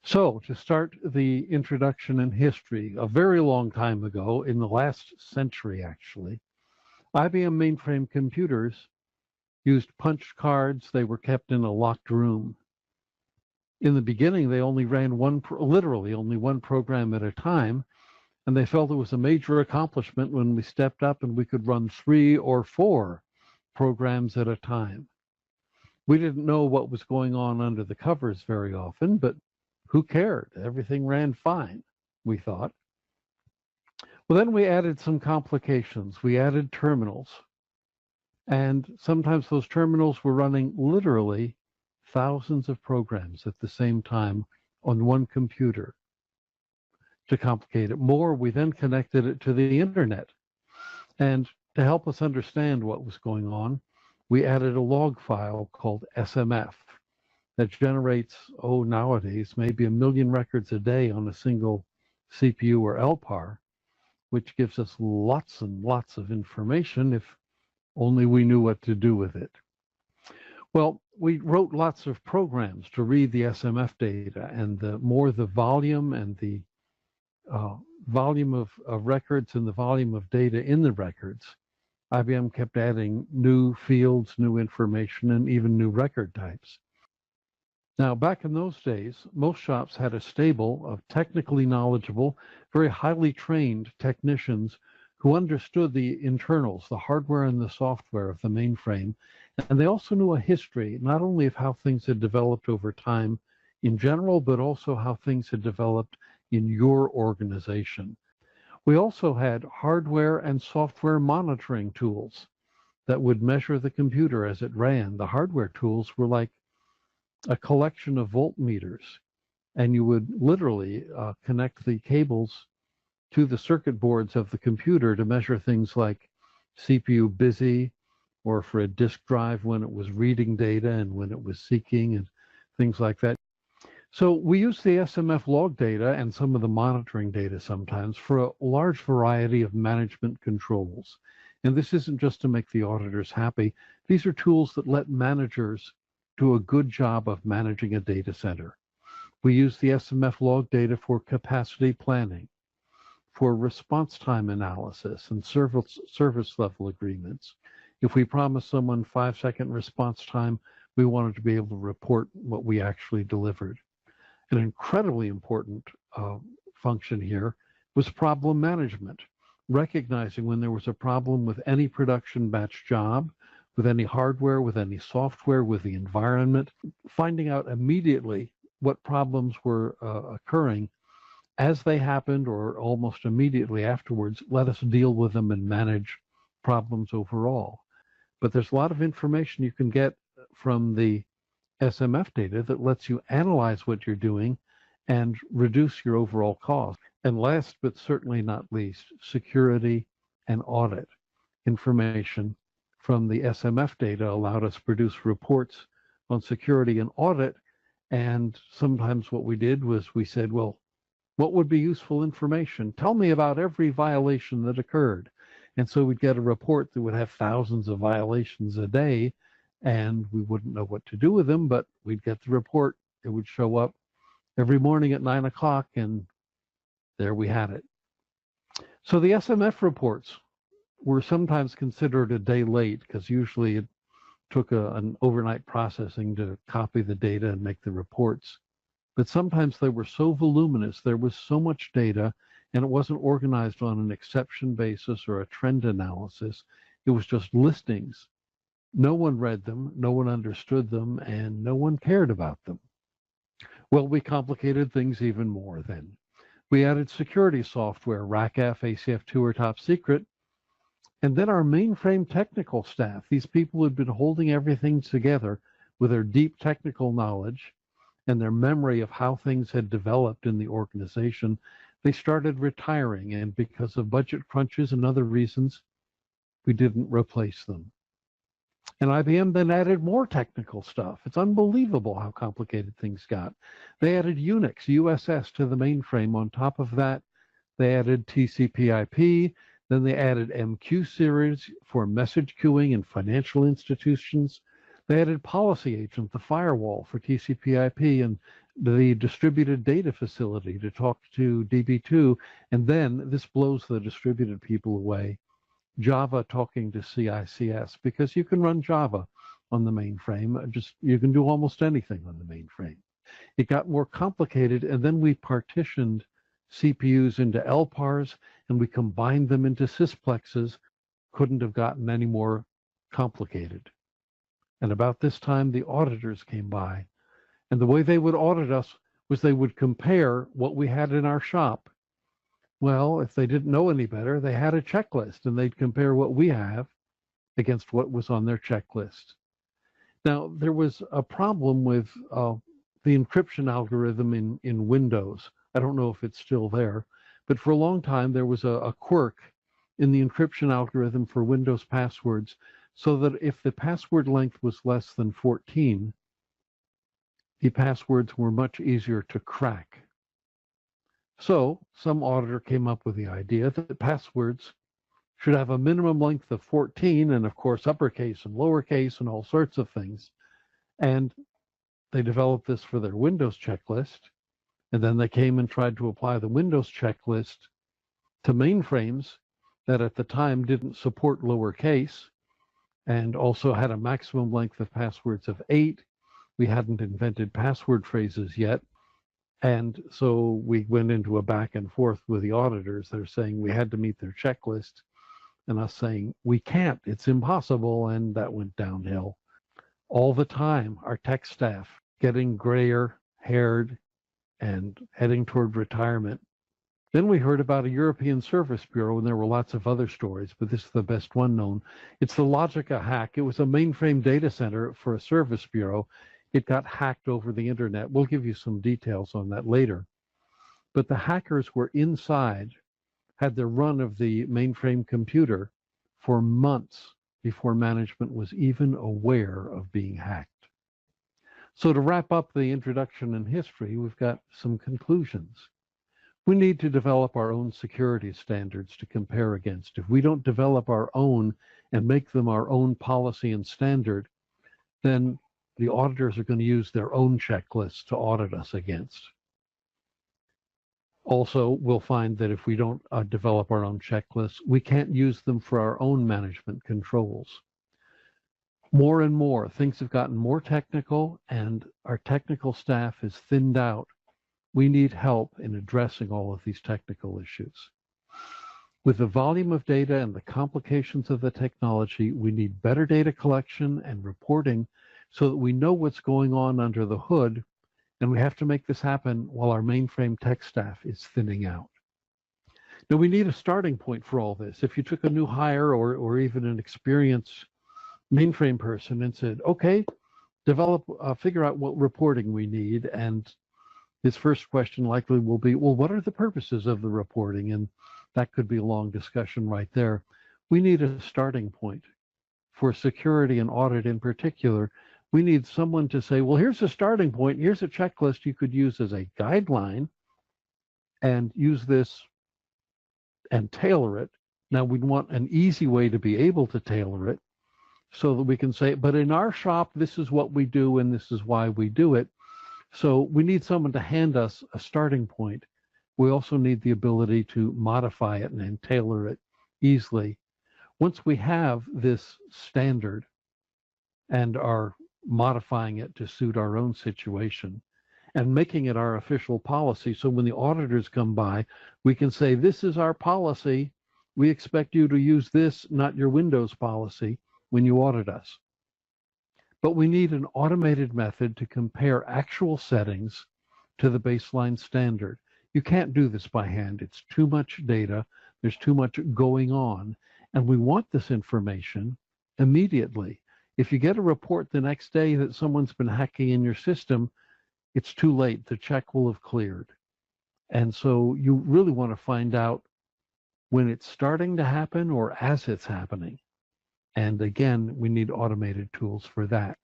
So, to start the introduction in history, a very long time ago, in the last century actually, IBM mainframe computers used punch cards. They were kept in a locked room. In the beginning, they only ran literally only one program at a time, and they felt it was a major accomplishment when we stepped up and we could run 3 or 4 programs at a time. We didn't know what was going on under the covers very often, but who cared? Everything ran fine, we thought. Well, then we added some complications. We added terminals. And sometimes those terminals were running literally thousands of programs at the same time on one computer. To complicate it more, we then connected it to the internet. And to help us understand what was going on, we added a log file called SMF that generates, nowadays, maybe 1 million records a day on a single CPU or LPAR, which gives us lots and lots of information if only we knew what to do with it. Well, we wrote lots of programs to read the SMF data, and the more the volume and the volume of records and the volume of data in the records, IBM kept adding new fields, new information, and even new record types. Now, back in those days, most shops had a stable of technically knowledgeable, very highly trained technicians who understood the internals, the hardware and the software of the mainframe. And they also knew a history, not only of how things had developed over time in general, but also how things had developed in your organization. We also had hardware and software monitoring tools that would measure the computer as it ran. The hardware tools were like a collection of voltmeters, and you would literally connect the cables to the circuit boards of the computer to measure things like CPU busy, or for a disk drive when it was reading data and when it was seeking, and things like that. So we use the SMF log data and some of the monitoring data sometimes for a large variety of management controls. And this isn't just to make the auditors happy. These are tools that let managers do a good job of managing a data center. We use the SMF log data for capacity planning, for response time analysis and service level agreements. If we promise someone 5-second response time, we wanted to be able to report what we actually delivered. An incredibly important function here was problem management, recognizing when there was a problem with any production batch job, with any hardware, with any software, with the environment, finding out immediately what problems were occurring as they happened or almost immediately afterwards. Let us deal with them and manage problems overall. But there's a lot of information you can get from the SMF data that lets you analyze what you're doing and reduce your overall cost. And last but certainly not least, security and audit information from the SMF data allowed us to produce reports on security and audit. And sometimes what we did was we said, well, what would be useful information? Tell me about every violation that occurred. And so we'd get a report that would have thousands of violations a day, and we wouldn't know what to do with them, but we'd get the report. It would show up every morning at 9 o'clock, and there we had it. So the SMF reports were sometimes considered a day late because usually it took an overnight processing to copy the data and make the reports. But sometimes they were so voluminous, there was so much data, and it wasn't organized on an exception basis or a trend analysis. It was just listings. No one read them, no one understood them, and no one cared about them. Well, we complicated things even more then. We added security software, RACF, ACF2, or Top Secret, and then our mainframe technical staff, these people who'd been holding everything together with their deep technical knowledge and their memory of how things had developed in the organization, they started retiring, and because of budget crunches and other reasons, we didn't replace them. And IBM then added more technical stuff. It's unbelievable how complicated things got. They added Unix, USS to the mainframe. On top of that, they added TCP/IP. Then they added MQ series for message queuing in financial institutions. They added Policy Agent, the firewall for TCP/IP, and the distributed data facility to talk to DB2. And then this blows the distributed people away. Java talking to CICS, because you can run Java on the mainframe. You can do almost anything on the mainframe. It got more complicated, and then we partitioned CPUs into LPARs, and we combined them into sysplexes. Couldn't have gotten any more complicated. And about this time, the auditors came by. And the way they would audit us was they would compare what we had in our shop. Well, if they didn't know any better, they had a checklist, and they'd compare what we have against what was on their checklist. Now, there was a problem with the encryption algorithm in Windows. I don't know if it's still there, but for a long time, there was a quirk in the encryption algorithm for Windows passwords, so that if the password length was less than 14, the passwords were much easier to crack. So some auditor came up with the idea that passwords should have a minimum length of 14, and of course uppercase and lowercase and all sorts of things. And they developed this for their Windows checklist, and then they came and tried to apply the Windows checklist to mainframes that at the time didn't support lowercase, and also had a maximum length of passwords of 8. We hadn't invented password phrases yet. And so we went into a back and forth with the auditors. They're saying we had to meet their checklist, and us saying, we can't, it's impossible. And that went downhill. All the time, our tech staff getting grayer haired and heading toward retirement. Then we heard about a European Service Bureau, and there were lots of other stories, but this is the best one known. It's the Logica hack. It was a mainframe data center for a service bureau. It got hacked over the internet. We'll give you some details on that later. But the hackers were inside, had their run of the mainframe computer for months before management was even aware of being hacked. So to wrap up the introduction and history, we've got some conclusions. We need to develop our own security standards to compare against. If we don't develop our own and make them our own policy and standard, then the auditors are going to use their own checklists to audit us against. Also, we'll find that if we don't develop our own checklists, we can't use them for our own management controls. More and more, things have gotten more technical, and our technical staff is thinned out. We need help in addressing all of these technical issues. With the volume of data and the complications of the technology, we need better data collection and reporting so that we know what's going on under the hood, and we have to make this happen while our mainframe tech staff is thinning out. Now, we need a starting point for all this. If you took a new hire or even an experienced mainframe person and said, okay, figure out what reporting we need, and his first question likely will be, well, what are the purposes of the reporting? And that could be a long discussion right there. We need a starting point. For security and audit in particular, we need someone to say, well, here's a starting point. Here's a checklist you could use as a guideline and use this and tailor it. Now, we'd want an easy way to be able to tailor it so that we can say, but in our shop, this is what we do and this is why we do it. So we need someone to hand us a starting point. We also need the ability to modify it and tailor it easily. Once we have this standard and are modifying it to suit our own situation and making it our official policy, so when the auditors come by, we can say, this is our policy. We expect you to use this, not your Windows policy, when you audit us. But we need an automated method to compare actual settings to the baseline standard. You can't do this by hand. It's too much data. There's too much going on. And we want this information immediately. If you get a report the next day that someone's been hacking in your system, it's too late. The check will have cleared. And so you really want to find out when it's starting to happen or as it's happening. And again, we need automated tools for that.